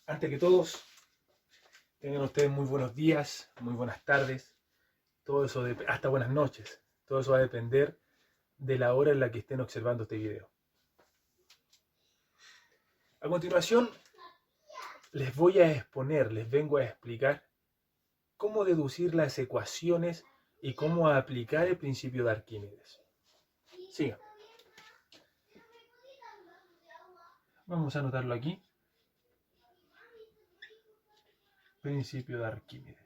Antes que todos, tengan ustedes muy buenos días, muy buenas tardes, todo eso hasta buenas noches. Todo eso va a depender de la hora en la que estén observando este video. A continuación, les vengo a explicar cómo deducir las ecuaciones y cómo aplicar el principio de Arquímedes. Sigan. Vamos a anotarlo aquí. Principio de Arquímedes.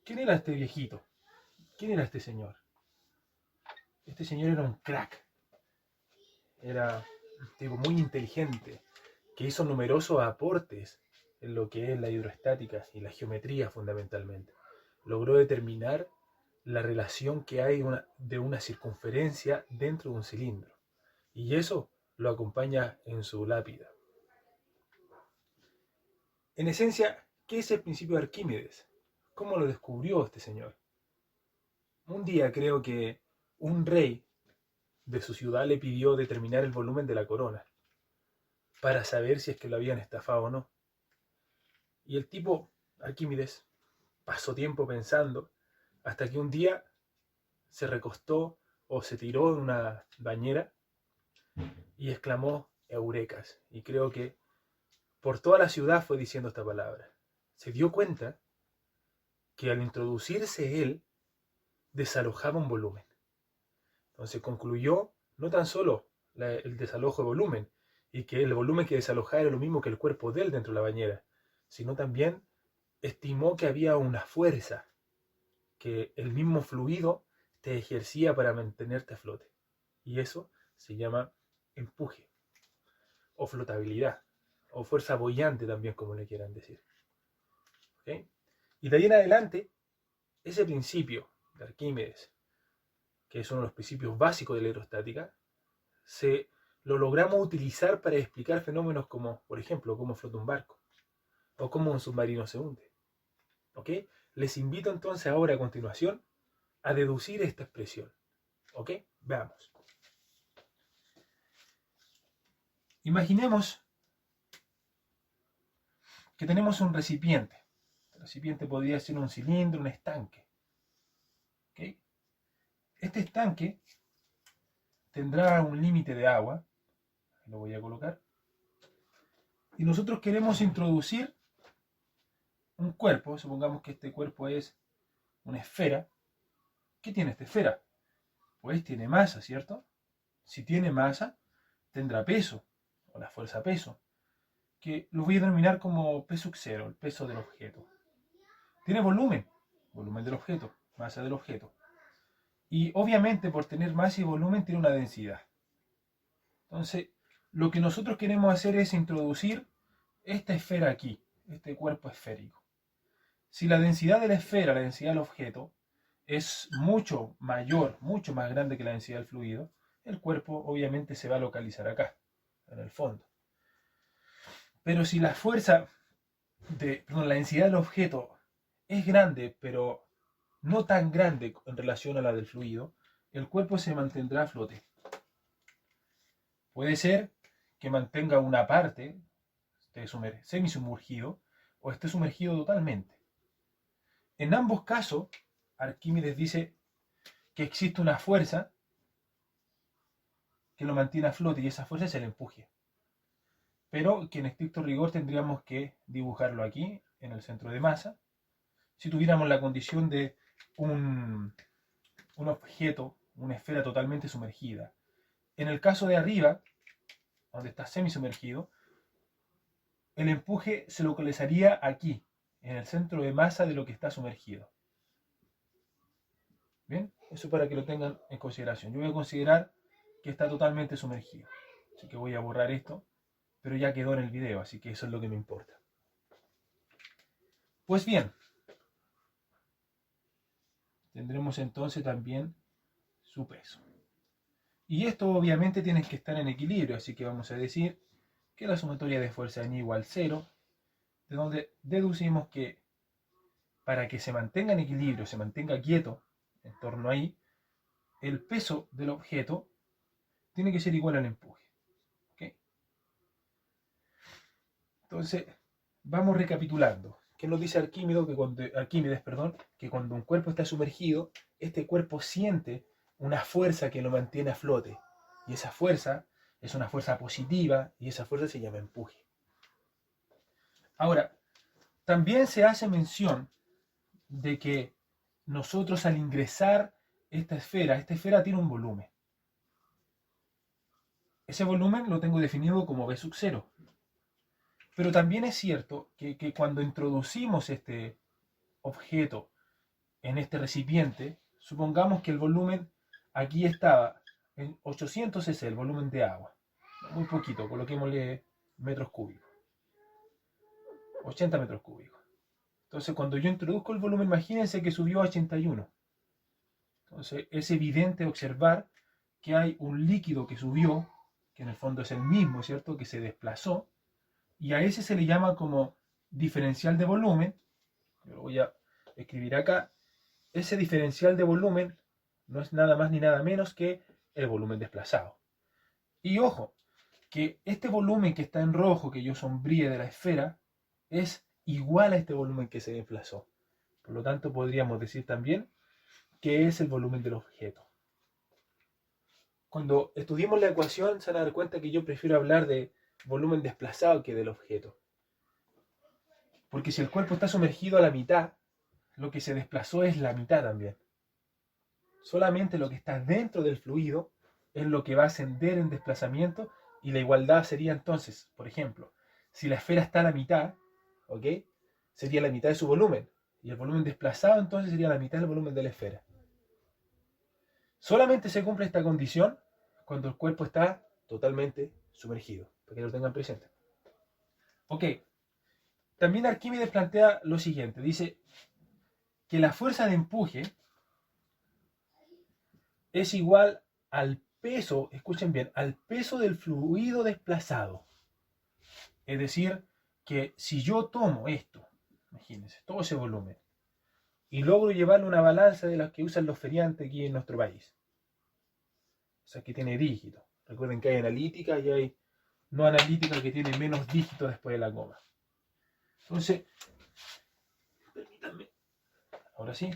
¿Quién era este viejito? ¿Quién era este señor? Este señor era un crack. Era un tipo muy inteligente que hizo numerosos aportes en lo que es la hidroestática y la geometría fundamentalmente. Logró determinar la relación que hay de una circunferencia dentro de un cilindro. Y eso lo acompaña en su lápida. En esencia, ¿qué es el principio de Arquímedes? ¿Cómo lo descubrió este señor? Un día creo que un rey de su ciudad le pidió determinar el volumen de la corona para saber si es que lo habían estafado o no. Y el tipo, Arquímedes, pasó tiempo pensando hasta que un día se recostó o se tiró en una bañera y exclamó Eurekas. Y creo que por toda la ciudad fue diciendo esta palabra. Se dio cuenta que al introducirse él, desalojaba un volumen. Entonces concluyó no tan solo el desalojo de volumen, y que el volumen que desalojaba era lo mismo que el cuerpo de él dentro de la bañera, sino también estimó que había una fuerza que el mismo fluido te ejercía para mantenerte a flote. Y eso se llama empuje, o flotabilidad, o fuerza boyante también, como le quieran decir. ¿Okay? Y de ahí en adelante, ese principio de Arquímedes, que es uno de los principios básicos de la aerostática, lo logramos utilizar para explicar fenómenos como, por ejemplo, cómo flota un barco, o cómo un submarino se hunde. ¿Ok? Les invito entonces ahora a continuación a deducir esta expresión. ¿Ok? Veamos. Imaginemos que tenemos un recipiente. El recipiente podría ser un cilindro, un estanque. ¿Ok? Este estanque tendrá un límite de agua. Lo voy a colocar. Y nosotros queremos introducir un cuerpo. Supongamos que este cuerpo es una esfera. ¿Qué tiene esta esfera? Pues tiene masa, ¿cierto? Si tiene masa, tendrá peso, o la fuerza peso, que lo voy a denominar como peso cero, el peso del objeto. Tiene volumen, volumen del objeto, masa del objeto. Y obviamente por tener masa y volumen tiene una densidad. Entonces, lo que nosotros queremos hacer es introducir esta esfera aquí, este cuerpo esférico. Si la densidad de la esfera, la densidad del objeto, es mucho mayor, mucho más grande que la densidad del fluido, el cuerpo obviamente se va a localizar acá, en el fondo. Pero si la la densidad del objeto es grande, pero no tan grande en relación a la del fluido, el cuerpo se mantendrá a flote. Puede ser que mantenga una parte, esté semisumergido, o esté sumergido totalmente. En ambos casos, Arquímedes dice que existe una fuerza que lo mantiene a flote y esa fuerza es el empuje. Pero que en estricto rigor tendríamos que dibujarlo aquí, en el centro de masa, si tuviéramos la condición de un objeto, una esfera totalmente sumergida. En el caso de arriba, donde está semisumergido, el empuje se localizaría aquí, en el centro de masa de lo que está sumergido. Bien, eso para que lo tengan en consideración. Yo voy a considerar que está totalmente sumergido. Así que voy a borrar esto, pero ya quedó en el video, así que eso es lo que me importa. Pues bien, tendremos entonces también su peso. Y esto obviamente tiene que estar en equilibrio, así que vamos a decir que la sumatoria de fuerza n igual 0, de donde deducimos que para que se mantenga en equilibrio, se mantenga quieto en torno ahí, el peso del objeto tiene que ser igual al empuje. ¿Okay? Entonces, vamos recapitulando. ¿Qué nos dice Arquímedes, que cuando un cuerpo está sumergido, este cuerpo siente una fuerza que lo mantiene a flote. Y esa fuerza es una fuerza positiva y esa fuerza se llama empuje. Ahora, también se hace mención de que nosotros al ingresar esta esfera tiene un volumen. Ese volumen lo tengo definido como V sub 0. Pero también es cierto que cuando introducimos este objeto en este recipiente, supongamos que el volumen aquí estaba en 800 cc, el volumen de agua. Muy poquito, coloquémosle metros cúbicos. 80 metros cúbicos. Entonces, cuando yo introduzco el volumen, imagínense que subió a 81. Entonces, es evidente observar que hay un líquido que subió, que en el fondo es el mismo, ¿cierto? Que se desplazó, y a ese se le llama como diferencial de volumen. Yo lo voy a escribir acá. Ese diferencial de volumen no es nada más ni nada menos que el volumen desplazado. Y ojo, que este volumen que está en rojo, que yo sombríe de la esfera, es igual a este volumen que se desplazó. Por lo tanto, podríamos decir también que es el volumen del objeto. Cuando estudiemos la ecuación, se van a dar cuenta que yo prefiero hablar de volumen desplazado que del objeto. Porque si el cuerpo está sumergido a la mitad, lo que se desplazó es la mitad también. Solamente lo que está dentro del fluido es lo que va a ascender en desplazamiento, y la igualdad sería entonces, por ejemplo, si la esfera está a la mitad, ¿ok? Sería la mitad de su volumen. Y el volumen desplazado entonces sería la mitad del volumen de la esfera. Solamente se cumple esta condición cuando el cuerpo está totalmente sumergido, para que lo tengan presente. Ok. También Arquímedes plantea lo siguiente. Dice que la fuerza de empuje es igual al peso, escuchen bien, al peso del fluido desplazado. Es decir, que si yo tomo esto, imagínense, todo ese volumen, y logro llevarle una balanza de las que usan los feriantes aquí en nuestro país, o sea, que tiene dígitos. Recuerden que hay analítica y hay no analítica que tiene menos dígitos después de la coma. Entonces, permítanme, ahora sí,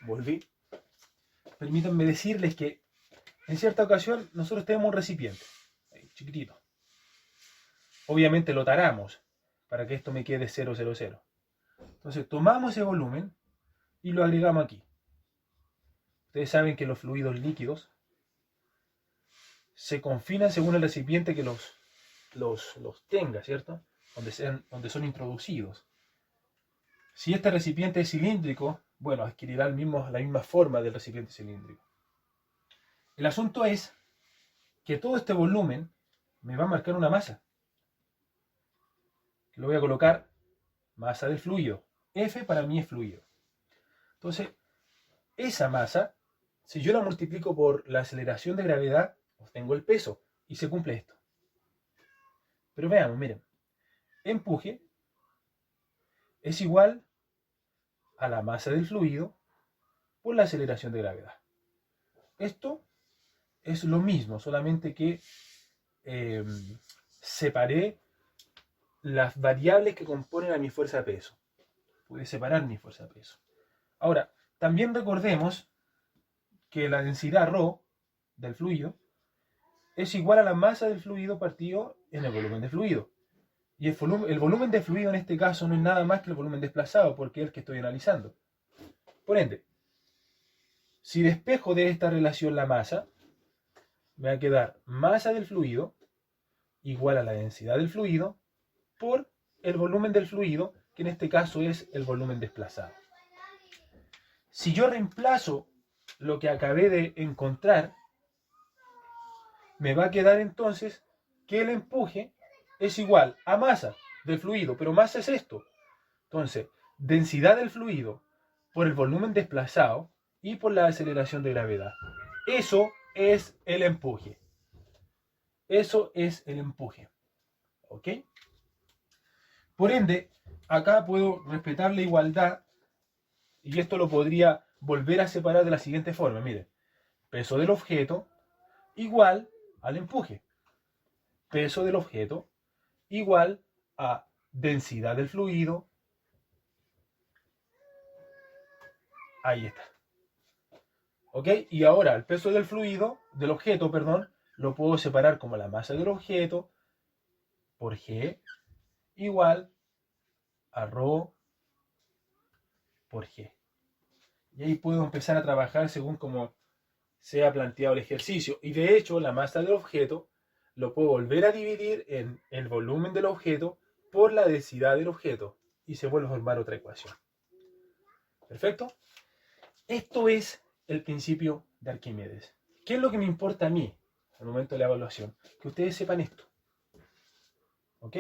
volví. Permítanme decirles que en cierta ocasión nosotros tenemos un recipiente, chiquitito. Obviamente lo taramos para que esto me quede 000. Entonces tomamos ese volumen y lo agregamos aquí. Ustedes saben que los fluidos líquidos se confinan según el recipiente que los tenga, ¿cierto? Donde son introducidos. Si este recipiente es cilíndrico, bueno, adquirirá la misma forma del recipiente cilíndrico. El asunto es que todo este volumen me va a marcar una masa. Lo voy a colocar masa del fluido. F para mí es fluido. Entonces, esa masa, si yo la multiplico por la aceleración de gravedad, obtengo el peso y se cumple esto. Pero veamos, miren. Empuje es igual a la masa del fluido por la aceleración de gravedad. Esto es lo mismo, solamente que separé las variables que componen a mi fuerza de peso. Pude separar mi fuerza de peso. Ahora, también recordemos que la densidad ρ del fluido es igual a la masa del fluido partido en el volumen de fluido. Y el volumen de fluido en este caso no es nada más que el volumen desplazado, porque es el que estoy analizando. Por ende, si despejo de esta relación la masa, me va a quedar masa del fluido igual a la densidad del fluido por el volumen del fluido, que en este caso es el volumen desplazado. Si yo reemplazo lo que acabé de encontrar, me va a quedar entonces que el empuje es igual a masa del fluido, pero masa es esto. Entonces, densidad del fluido por el volumen desplazado y por la aceleración de gravedad. Eso es el empuje. Eso es el empuje. ¿Ok? Por ende, acá puedo respetar la igualdad y esto lo podría volver a separar de la siguiente forma. Miren, peso del objeto igual al empuje. Peso del objeto igual a densidad del fluido. Ahí está. ¿Ok? Y ahora el peso del fluido, del objeto, perdón, lo puedo separar como la masa del objeto por G igual a ρ por G. Y ahí puedo empezar a trabajar según como se ha planteado el ejercicio. Y de hecho, la masa del objeto lo puedo volver a dividir en el volumen del objeto por la densidad del objeto. Y se vuelve a formar otra ecuación. ¿Perfecto? Esto es el principio de Arquímedes. ¿Qué es lo que me importa a mí al momento de la evaluación? Que ustedes sepan esto. ¿Ok?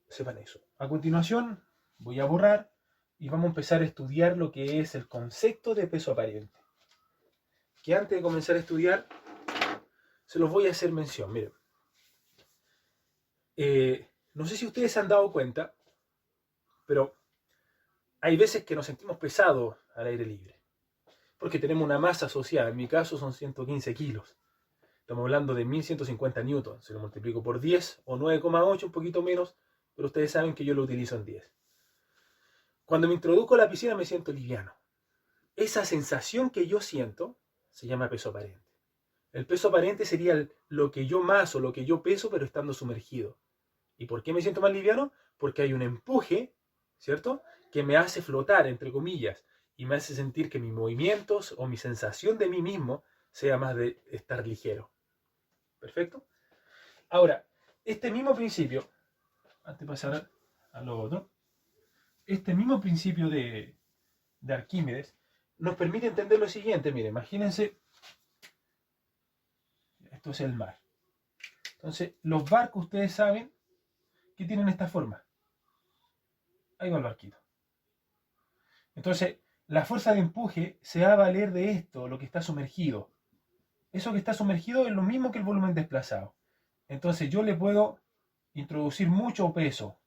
Sepan eso. A continuación, voy a borrar y vamos a empezar a estudiar lo que es el concepto de peso aparente. Que antes de comenzar a estudiar, se los voy a hacer mención. Miren. No sé si ustedes se han dado cuenta, pero hay veces que nos sentimos pesados al aire libre. Porque tenemos una masa asociada. En mi caso son 115 kilos. Estamos hablando de 1150 newtons. Se lo multiplico por 10 o 9,8, un poquito menos, pero ustedes saben que yo lo utilizo en 10. Cuando me introduzco a la piscina me siento liviano. Esa sensación que yo siento se llama peso aparente. El peso aparente sería lo que yo maso, lo que yo peso, pero estando sumergido. ¿Y por qué me siento más liviano? Porque hay un empuje, ¿cierto?, que me hace flotar, entre comillas, y me hace sentir que mis movimientos o mi sensación de mí mismo sea más de estar ligero. ¿Perfecto? Ahora, este mismo principio, antes de pasar a lo otro, este mismo principio de Arquímedes nos permite entender lo siguiente. Mire, imagínense, esto es el mar. Entonces, los barcos, ustedes saben que tienen esta forma. Ahí va el barquito. Entonces, la fuerza de empuje se va a valer de esto, lo que está sumergido. Eso que está sumergido es lo mismo que el volumen desplazado. Entonces, yo le puedo introducir mucho peso,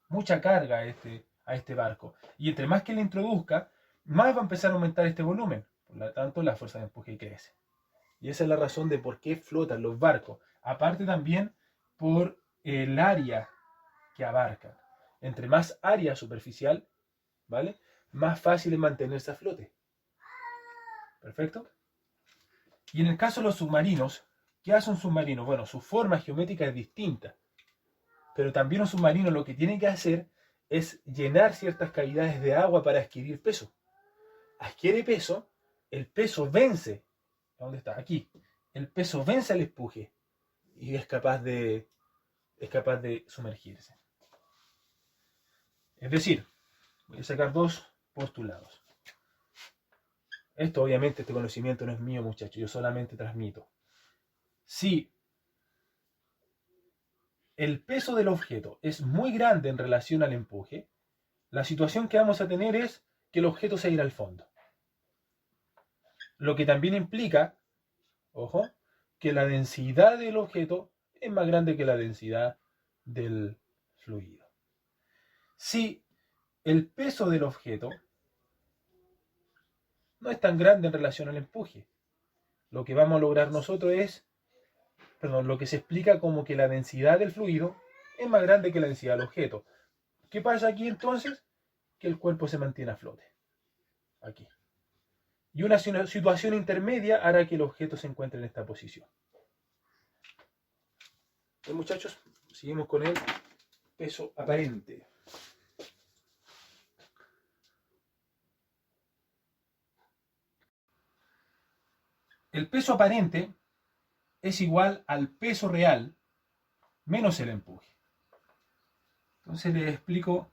mucha carga a este barco. Y entre más que le introduzca, más va a empezar a aumentar este volumen. Por lo tanto, la fuerza de empuje crece. Y esa es la razón de por qué flotan los barcos. Aparte también por el área que abarcan. Entre más área superficial, ¿vale?, más fácil es mantenerse a flote. ¿Perfecto? Y en el caso de los submarinos, ¿qué hace un submarino? Bueno, su forma geométrica es distinta. Pero también un submarino lo que tiene que hacer es llenar ciertas cavidades de agua para adquirir peso. Adquiere peso, el peso vence. ¿Dónde está? Aquí. El peso vence al empuje y es capaz de sumergirse. Es decir, voy a sacar dos postulados. Esto, obviamente, este conocimiento no es mío, muchachos. Yo solamente transmito. Si el peso del objeto es muy grande en relación al empuje, la situación que vamos a tener es que el objeto se irá al fondo. Lo que también implica, ojo, que la densidad del objeto es más grande que la densidad del fluido. Si el peso del objeto no es tan grande en relación al empuje, lo que vamos a lograr nosotros es, lo que se explica como que la densidad del fluido es más grande que la densidad del objeto. ¿Qué pasa aquí entonces? Que el cuerpo se mantiene a flote. Aquí. Y una situación intermedia hará que el objeto se encuentre en esta posición. Bien, muchachos, seguimos con el peso aparente. El peso aparente es igual al peso real menos el empuje. Entonces les explico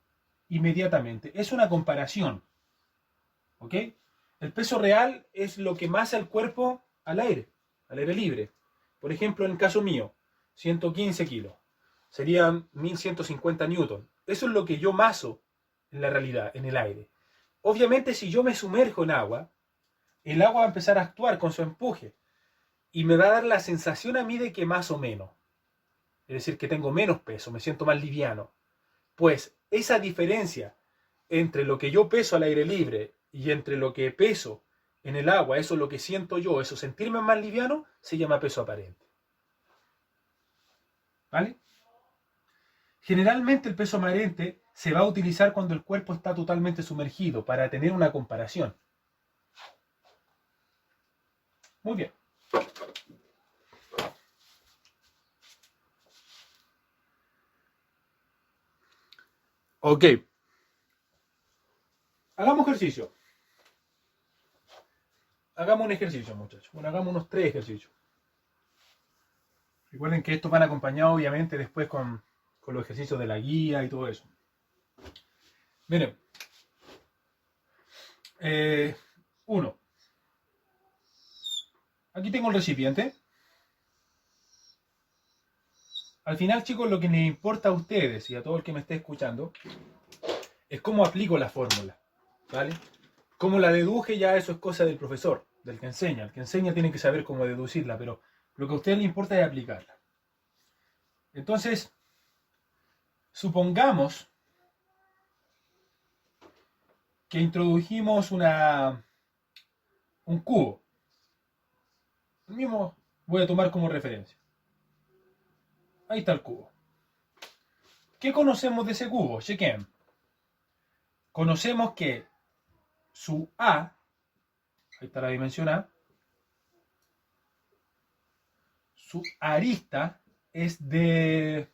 inmediatamente. Es una comparación. ¿Ok? El peso real es lo que masa el cuerpo al aire libre. Por ejemplo, en el caso mío, 115 kilos. Serían 1150 newtons. Eso es lo que yo maso en la realidad, en el aire. Obviamente, si yo me sumerjo en agua, el agua va a empezar a actuar con su empuje y me va a dar la sensación a mí de que más o menos. Es decir, que tengo menos peso, me siento más liviano. Pues esa diferencia entre lo que yo peso al aire libre y entre lo que peso en el agua, eso es lo que siento yo, eso sentirme más liviano, se llama peso aparente. ¿Vale? Generalmente el peso aparente se va a utilizar cuando el cuerpo está totalmente sumergido, para tener una comparación. Muy bien. Ok. Hagamos ejercicio. Hagamos un ejercicio, muchachos. Bueno, hagamos unos 3 ejercicios. Recuerden que estos van acompañados, obviamente, después con los ejercicios de la guía y todo eso. Miren. 1. Aquí tengo el recipiente. Al final, chicos, lo que les importa a ustedes y a todo el que me esté escuchando es cómo aplico la fórmula, ¿vale? Cómo la deduje, ya eso es cosa del profesor, del que enseña. El que enseña tiene que saber cómo deducirla, pero lo que a ustedes les importa es aplicarla. Entonces, supongamos que introdujimos un cubo. El mismo voy a tomar como referencia. Ahí está el cubo. ¿Qué conocemos de ese cubo? Chequen. Conocemos que su A, ahí está la dimensión A, su arista es de,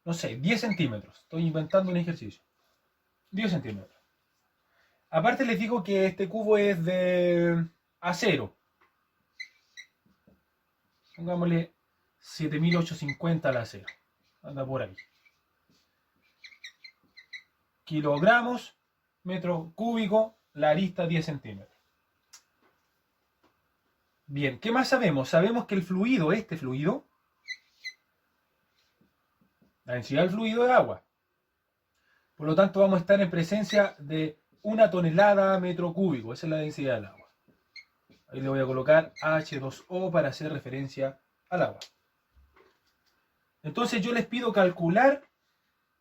no sé, 10 centímetros. Estoy inventando un ejercicio. 10 centímetros. Aparte les digo que este cubo es de acero. Pongámosle 7850 al acero. Anda por ahí. Kilogramos, metro cúbico, la arista 10 centímetros. Bien, ¿qué más sabemos? Sabemos que el fluido, este fluido, la densidad del fluido es agua. Por lo tanto, vamos a estar en presencia de 1 tonelada metro cúbico. Esa es la densidad del agua. Ahí le voy a colocar H2O para hacer referencia al agua. Entonces yo les pido calcular,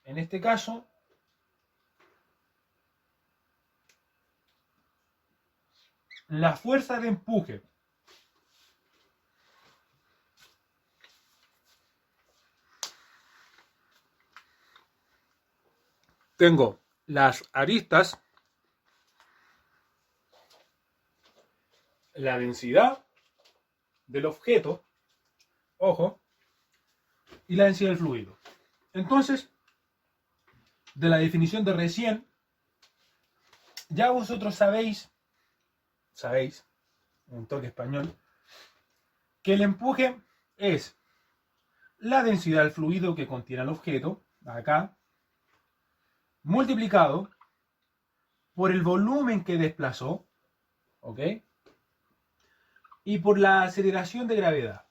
en este caso, la fuerza de empuje. Tengo las aristas, la densidad del objeto, ojo, y la densidad del fluido. Entonces, de la definición de recién, ya vosotros sabéis, un toque español, que el empuje es la densidad del fluido que contiene el objeto, acá, multiplicado por el volumen que desplazó, ¿ok? Y por la aceleración de gravedad.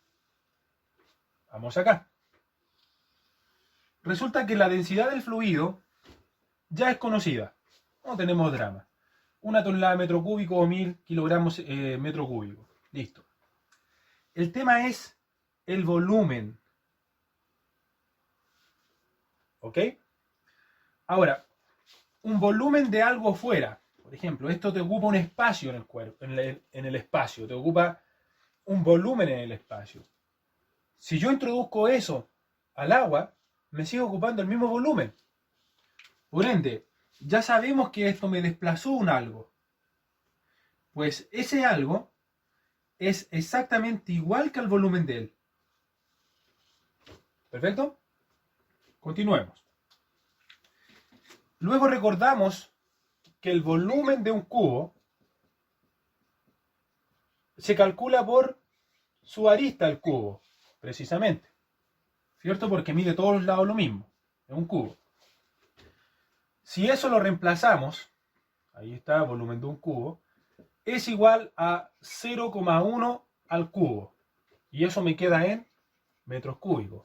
Vamos acá. Resulta que la densidad del fluido ya es conocida. No tenemos drama. 1 tonelada metro cúbico o 1000 kilogramos metro cúbico. Listo. El tema es el volumen. ¿Ok? Ahora, un volumen de algo fuera. Por ejemplo, esto te ocupa un espacio en el cuerpo, en el espacio. Te ocupa un volumen en el espacio. Si yo introduzco eso al agua, me sigue ocupando el mismo volumen. Por ende, ya sabemos que esto me desplazó un algo. Pues ese algo es exactamente igual que el volumen de él. ¿Perfecto? Continuemos. Luego recordamos que el volumen de un cubo se calcula por su arista al cubo, precisamente. ¿Cierto? Porque mide todos los lados lo mismo. Es un cubo. Si eso lo reemplazamos, ahí está, volumen de un cubo, es igual a 0,1 al cubo. Y eso me queda en metros cúbicos.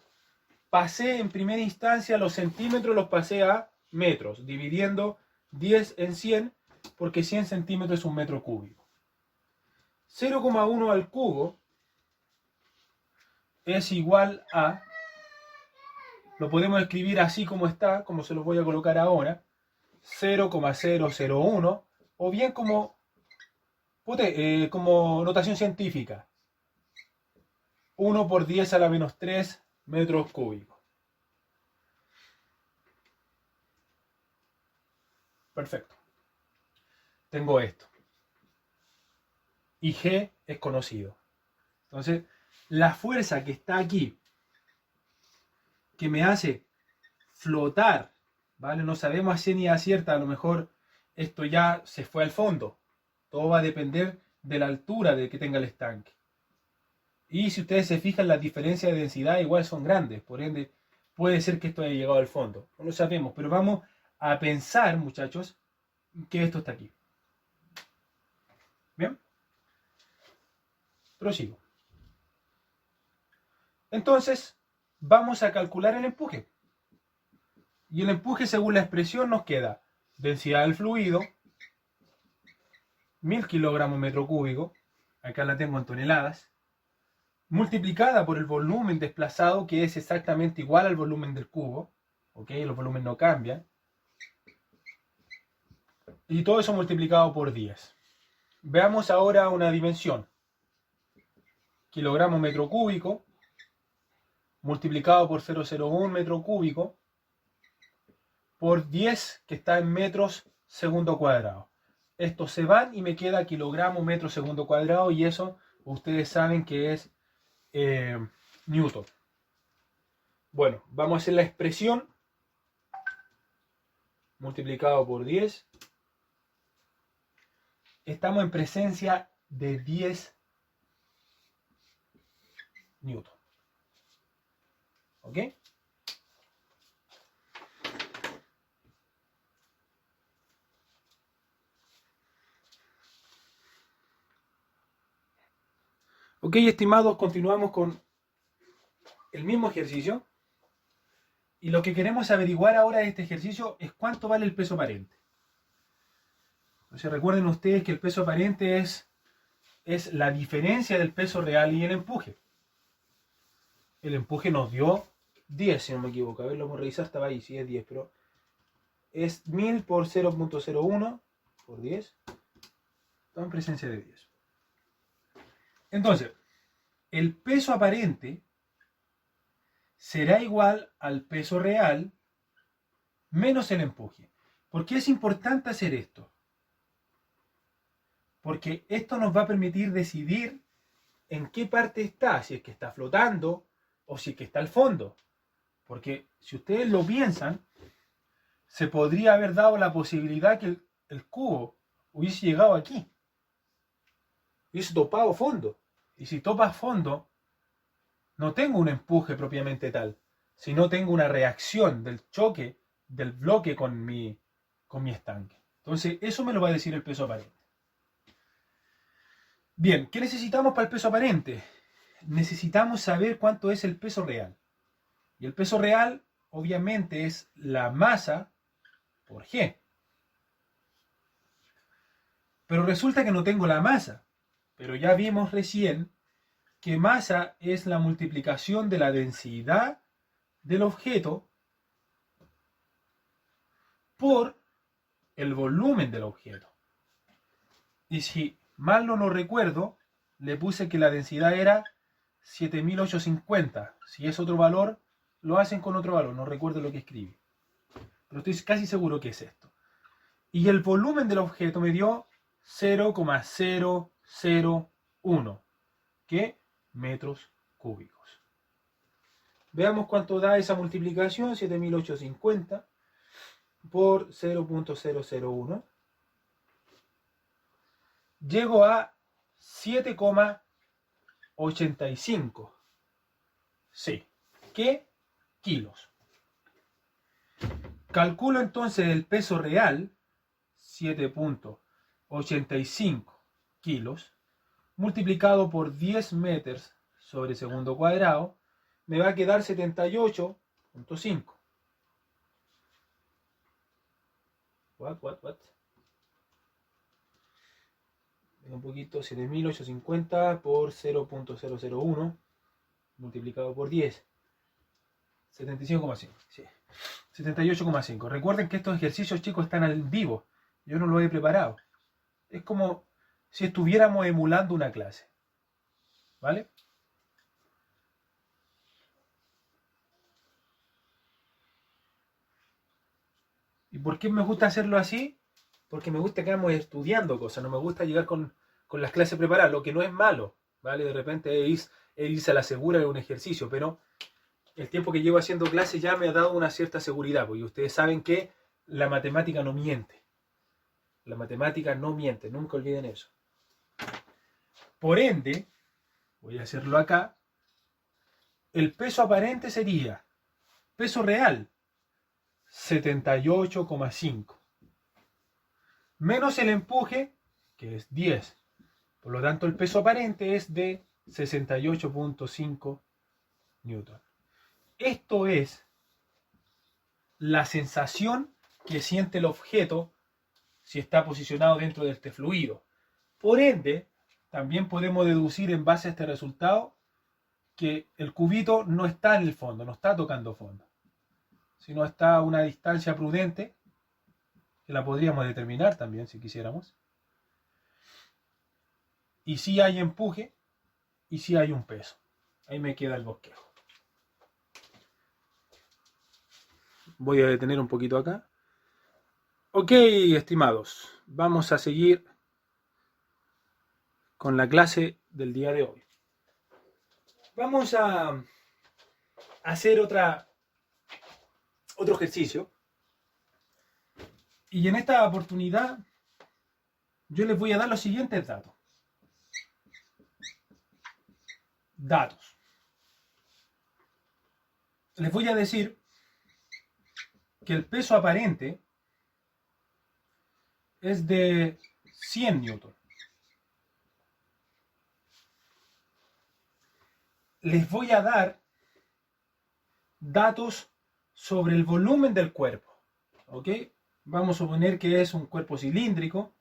Pasé en primera instancia los centímetros, los pasé a metros, dividiendo 10 en 100, porque 100 centímetros es un metro cúbico. 0,1 al cubo es igual a, lo podemos escribir así como está, como se los voy a colocar ahora, 0,001, o bien como notación científica, 1 por 10 a la menos 3 metros cúbicos. Perfecto. Tengo esto. Y G es conocido. Entonces, la fuerza que está aquí, que me hace flotar, ¿vale? No sabemos a ciencia cierta, a lo mejor esto ya se fue al fondo. Todo va a depender de la altura de que tenga el estanque. Y si ustedes se fijan, las diferencias de densidad igual son grandes. Por ende, puede ser que esto haya llegado al fondo. No lo sabemos, pero vamos a pensar, muchachos, que esto está aquí. ¿Bien? Prosigo. Entonces, vamos a calcular el empuje. Y el empuje, según la expresión, nos queda densidad del fluido, 1000 kilogramos metro cúbico, acá la tengo en toneladas, multiplicada por el volumen desplazado, que es exactamente igual al volumen del cubo, ¿ok? Los volúmenes no cambian. Y todo eso multiplicado por 10. Veamos ahora una dimensión. Kilogramo metro cúbico, multiplicado por 0,01 metro cúbico, por 10, que está en metros segundo cuadrado. Estos se van y me queda kilogramo metro segundo cuadrado, y eso ustedes saben que es Newton. Bueno, vamos a hacer la expresión multiplicado por 10. Estamos en presencia de 10 Newton. ¿Ok? Ok, estimados, continuamos con el mismo ejercicio. Y lo que queremos averiguar ahora de este ejercicio es cuánto vale el peso aparente. Entonces recuerden ustedes que el peso aparente es la diferencia del peso real y el empuje. El empuje nos dio 10, si no me equivoco. A ver, lo vamos a revisar, estaba ahí, sí es 10, pero es 1000 por 0.01 por 10. Estamos en presencia de 10. Entonces, el peso aparente será igual al peso real menos el empuje. ¿Por qué es importante hacer esto? Porque esto nos va a permitir decidir en qué parte está, si es que está flotando o si es que está al fondo. Porque si ustedes lo piensan, se podría haber dado la posibilidad que el cubo hubiese llegado aquí, hubiese topado fondo. Y si topa fondo, no tengo un empuje propiamente tal, sino tengo una reacción del choque del bloque con mi estanque. Entonces, eso me lo va a decir el peso aparente. Bien, ¿qué necesitamos para el peso aparente? Necesitamos saber cuánto es el peso real. Y el peso real, obviamente, es la masa por G. Pero resulta que no tengo la masa. Pero ya vimos recién que masa es la multiplicación de la densidad del objeto por el volumen del objeto. Y si mal no recuerdo, le puse que la densidad era 7850. Si es otro valor, lo hacen con otro valor. No recuerdo lo que escribí. Pero estoy casi seguro que es esto. Y el volumen del objeto me dio 0,001. ¿Qué? Metros cúbicos. Veamos cuánto da esa multiplicación. 7850 por 0,001. Llego a 7,85. Sí. ¿Qué? Kilos. Calculo entonces el peso real, 7,85 kilos, multiplicado por 10 metros sobre segundo cuadrado, me va a quedar 78,5. What? Un poquito, 7850 por 0,001 multiplicado por 10. 75,5. Sí. 78,5. Recuerden que estos ejercicios, chicos, están en vivo. Yo no los he preparado. Es como si estuviéramos emulando una clase. ¿Vale? ¿Y por qué me gusta hacerlo así? porque me gusta que vamos estudiando cosas, no me gusta llegar con las clases preparadas, lo que no es malo, ¿vale? De repente es irse a la segura en un ejercicio, pero el tiempo que llevo haciendo clases ya me ha dado una cierta seguridad, porque ustedes saben que la matemática no miente. La matemática no miente, nunca olviden eso. Por ende, voy a hacerlo acá, el peso aparente sería, peso real, 78,5. Menos el empuje, que es 10. Por lo tanto, el peso aparente es de 68,5 newton. Esto es la sensación que siente el objeto si está posicionado dentro de este fluido. Por ende, también podemos deducir en base a este resultado que el cubito no está en el fondo, no está tocando fondo, sino está a una distancia prudente, que la podríamos determinar también si quisiéramos. Y sí hay empuje y sí hay un peso. Ahí me queda el bosquejo. Voy a detener un poquito acá. Ok, estimados, vamos a seguir con la clase del día de hoy. Vamos a hacer otro ejercicio. Y en esta oportunidad yo les voy a dar los siguientes datos. Les voy a decir que el peso aparente es de 100 newton. Les voy a dar datos sobre el volumen del cuerpo. ¿Ok? Vamos a suponer que es un cuerpo cilíndrico,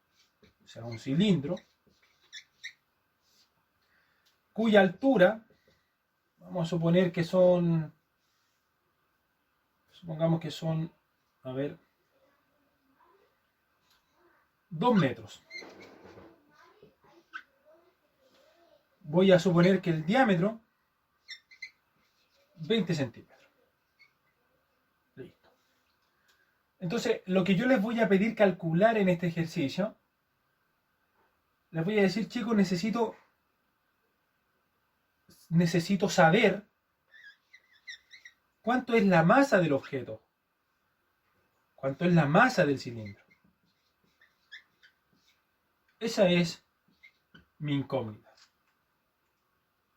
o sea, un cilindro, cuya altura, vamos a suponer que son, supongamos que son, a ver, 2 metros. Voy a suponer que el diámetro, 20 centímetros. Listo. Entonces, lo que yo les voy a pedir calcular en este ejercicio, les voy a decir, chicos, necesito saber cuánto es la masa del objeto, cuánto es la masa del cilindro. Esa es mi incógnita.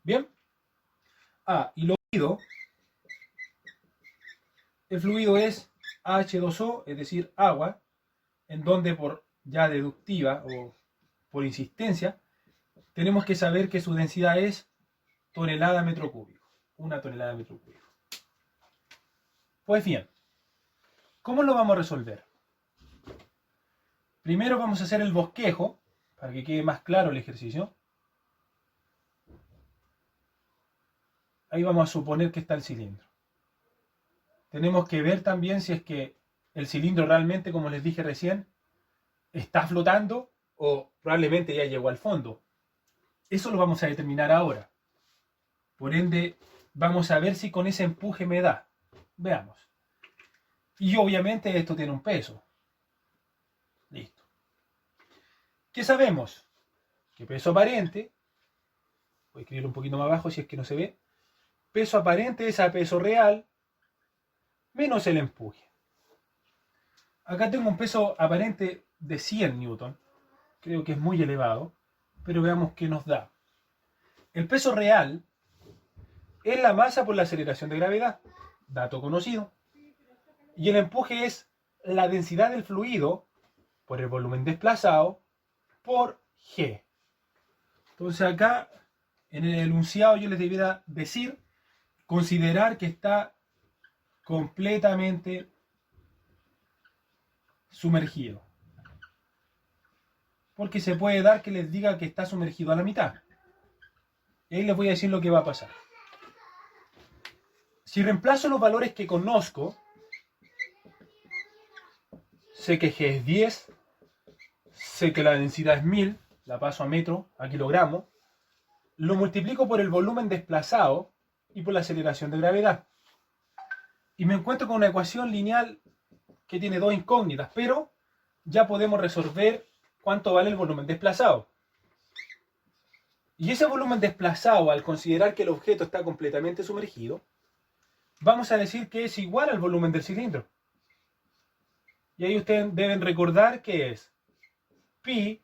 ¿Bien? Y lo fluido, el fluido es H2O, es decir, agua, en donde por ya deductiva o por insistencia, tenemos que saber que su densidad es tonelada metro cúbico, 1 tonelada metro cúbico. Pues bien, ¿cómo lo vamos a resolver? Primero vamos a hacer el bosquejo, para que quede más claro el ejercicio. Ahí vamos a suponer que está el cilindro. Tenemos que ver también si es que el cilindro realmente, como les dije recién, está flotando o probablemente ya llegó al fondo. Eso lo vamos a determinar ahora. Por ende, vamos a ver si con ese empuje me da. Veamos. Y obviamente esto tiene un peso. Listo. ¿Qué sabemos? Que peso aparente, voy a escribirlo un poquito más abajo si es que no se ve, peso aparente es a peso real menos el empuje. Acá tengo un peso aparente de 100 newton, creo que es muy elevado, pero veamos qué nos da. El peso real es la masa por la aceleración de gravedad, dato conocido, y el empuje es la densidad del fluido por el volumen desplazado por G. Entonces acá en el enunciado yo les debiera decir, considerar que está completamente sumergido. Porque se puede dar que les diga que está sumergido a la mitad. Y ahí les voy a decir lo que va a pasar. Si reemplazo los valores que conozco, sé que G es 10, sé que la densidad es 1000, la paso a metro, a kilogramo, lo multiplico por el volumen desplazado y por la aceleración de gravedad. Y me encuentro con una ecuación lineal que tiene dos incógnitas, pero ya podemos resolver cuánto vale el volumen desplazado. Y ese volumen desplazado, al considerar que el objeto está completamente sumergido, vamos a decir que es igual al volumen del cilindro. Y ahí ustedes deben recordar que es pi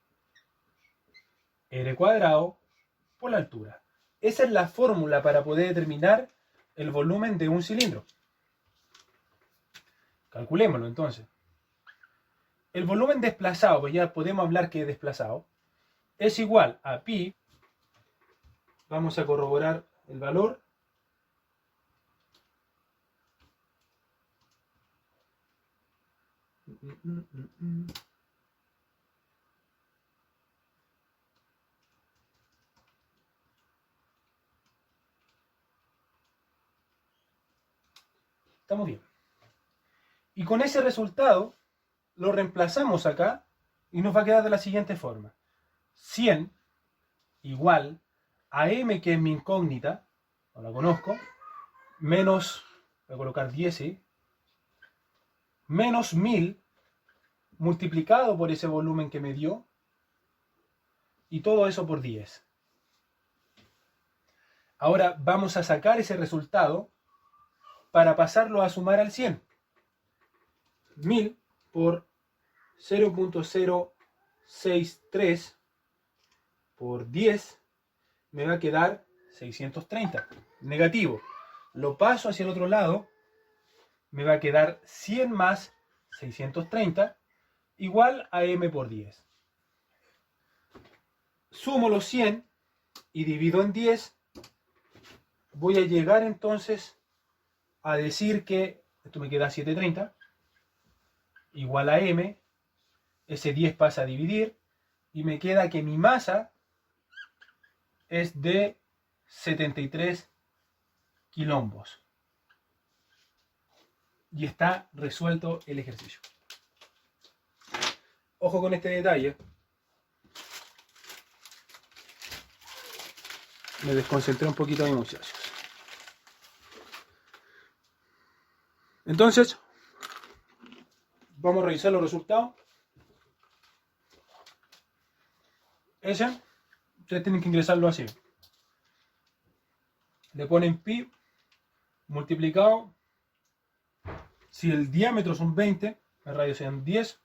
r cuadrado por la altura. Esa es la fórmula para poder determinar el volumen de un cilindro. Calculémoslo entonces. El volumen desplazado, pues ya podemos hablar que es desplazado, es igual a pi. Vamos a corroborar el valor. Estamos bien. Y con ese resultado lo reemplazamos acá y nos va a quedar de la siguiente forma. 100 igual a m, que es mi incógnita, no la conozco, menos, voy a colocar 10, ¿sí? Menos 1000 multiplicado por ese volumen que me dio, y todo eso por 10. Ahora vamos a sacar ese resultado para pasarlo a sumar al 100. 1000 por 0.063 por 10 me va a quedar 630. Negativo. Lo paso hacia el otro lado, me va a quedar 100 más 630 igual a m por 10. Sumo los 100 y divido en 10. Voy a llegar entonces a decir que esto me queda 730 igual a m. Ese 10 pasa a dividir y me queda que mi masa es de 73 quilombos. Y está resuelto el ejercicio. Ojo con este detalle. Me desconcentré un poquito ahí, muchachos. Entonces, vamos a revisar los resultados. Ese, ustedes tienen que ingresarlo así. Le ponen pi multiplicado. Si el diámetro son 20, el radio sean 10,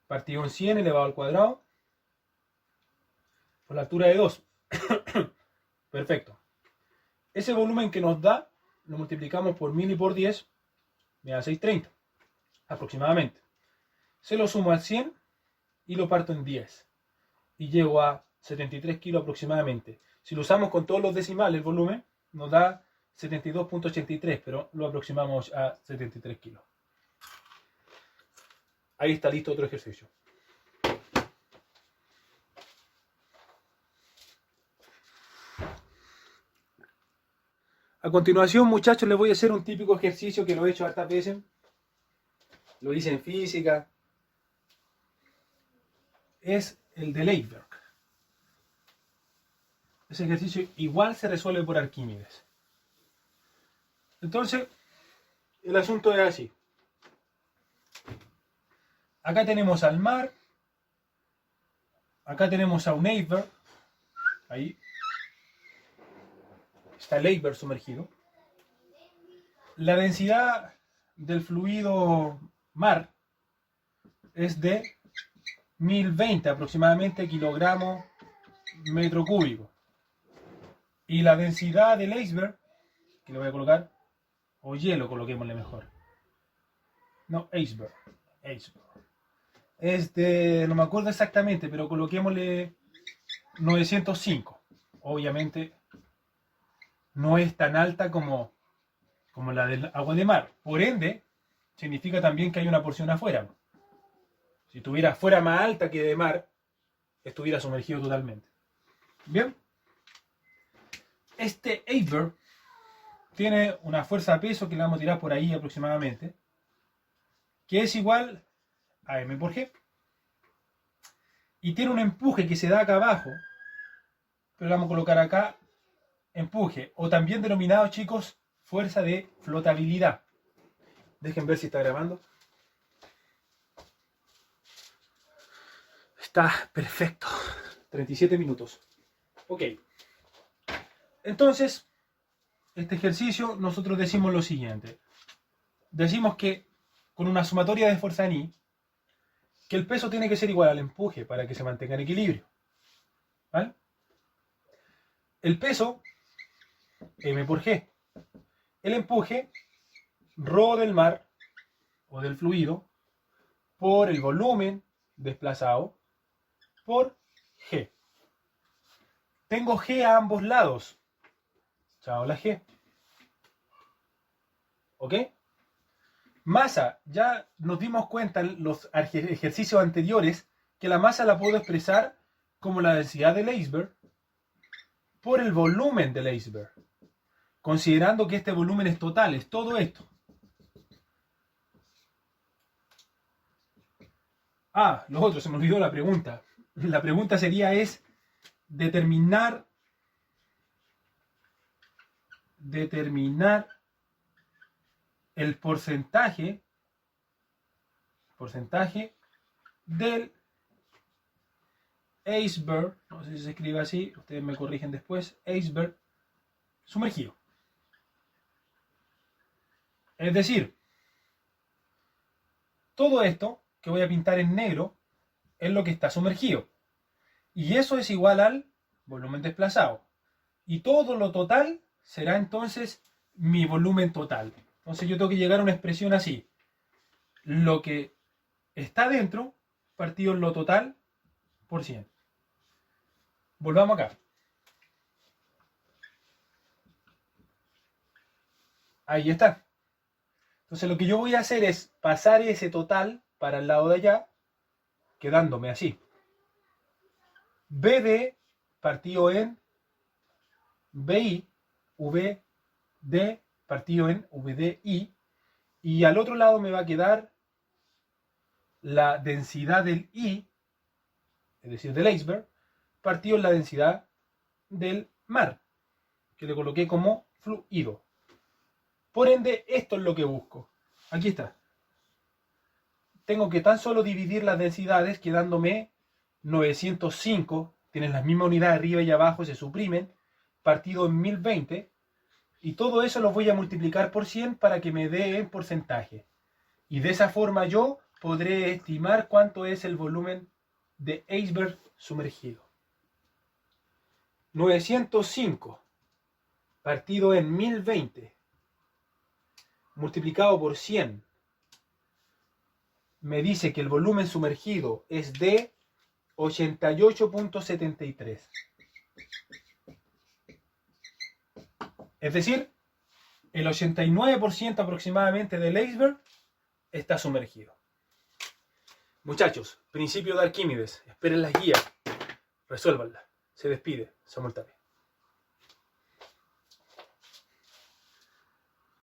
partido en 100 elevado al cuadrado, por la altura de 2. Perfecto. Ese volumen que nos da, lo multiplicamos por 1000 y por 10, me da 630, aproximadamente. Se lo sumo al 100 y lo parto en 10. Y llego a 73 kilos aproximadamente. Si lo usamos con todos los decimales, el volumen nos da 72.83, pero lo aproximamos a 73 kilos. Ahí está listo otro ejercicio. A continuación, muchachos, les voy a hacer un típico ejercicio que lo he hecho hartas veces. Lo hice en física. Es el de Leibniz. Ese ejercicio igual se resuelve por Arquímedes. Entonces, el asunto es así. Acá tenemos al mar. Acá tenemos a un iceberg. Ahí está el iceberg sumergido. La densidad del fluido mar es de 1020 aproximadamente kilogramos metro cúbico. Y la densidad del iceberg, que le voy a colocar, o hielo, coloquémosle mejor. No, iceberg. Es de, no me acuerdo exactamente, pero coloquémosle 905. Obviamente no es tan alta como la del agua de mar. Por ende, significa también que hay una porción afuera. Si estuviera fuera más alta que de mar, estuviera sumergido totalmente. Bien. Este iceberg tiene una fuerza de peso que le vamos a tirar por ahí aproximadamente, que es igual a m por g. Y tiene un empuje que se da acá abajo, pero le vamos a colocar acá empuje, o también denominado, chicos, fuerza de flotabilidad. Dejen ver si está grabando. Está perfecto. 37 minutos. Ok. Entonces, este ejercicio nosotros decimos lo siguiente. Decimos que con una sumatoria de fuerza en I, que el peso tiene que ser igual al empuje para que se mantenga en equilibrio. ¿Vale? El peso, M por G. El empuje, ρ del mar o del fluido, por el volumen desplazado, por G. Tengo G a ambos lados. Chao la G. ¿Ok? Masa, ya nos dimos cuenta en los ejercicios anteriores que la masa la puedo expresar como la densidad del iceberg por el volumen del iceberg, considerando que este volumen es total, es todo esto. Ah, lo otro, se me olvidó la pregunta. La pregunta sería es determinar el porcentaje del iceberg, no sé si se escribe así, ustedes me corrigen después, iceberg sumergido. Es decir, todo esto que voy a pintar en negro es lo que está sumergido. Y eso es igual al volumen desplazado. Y todo lo total será entonces mi volumen total. Entonces yo tengo que llegar a una expresión así. Lo que está dentro partido en lo total por 100. Volvamos acá. Ahí está. Entonces lo que yo voy a hacer es pasar ese total para el lado de allá, quedándome así. BD partido en BI, VD partido en VDI, y al otro lado me va a quedar la densidad del I, es decir, del iceberg, partido en la densidad del mar, que le coloqué como fluido. Por ende, esto es lo que busco. Aquí está. Tengo que tan solo dividir las densidades quedándome 905, tienen las mismas unidades arriba y abajo, se suprimen, partido en 1020, y todo eso lo voy a multiplicar por 100 para que me dé en porcentaje. Y de esa forma yo podré estimar cuánto es el volumen de iceberg sumergido. 905 partido en 1020 multiplicado por 100 me dice que el volumen sumergido es de 88.73. Es decir, el 89% aproximadamente del iceberg está sumergido. Muchachos, principio de Arquímedes. Esperen las guías. Resuélvanla. Se despide Samuel Tapia.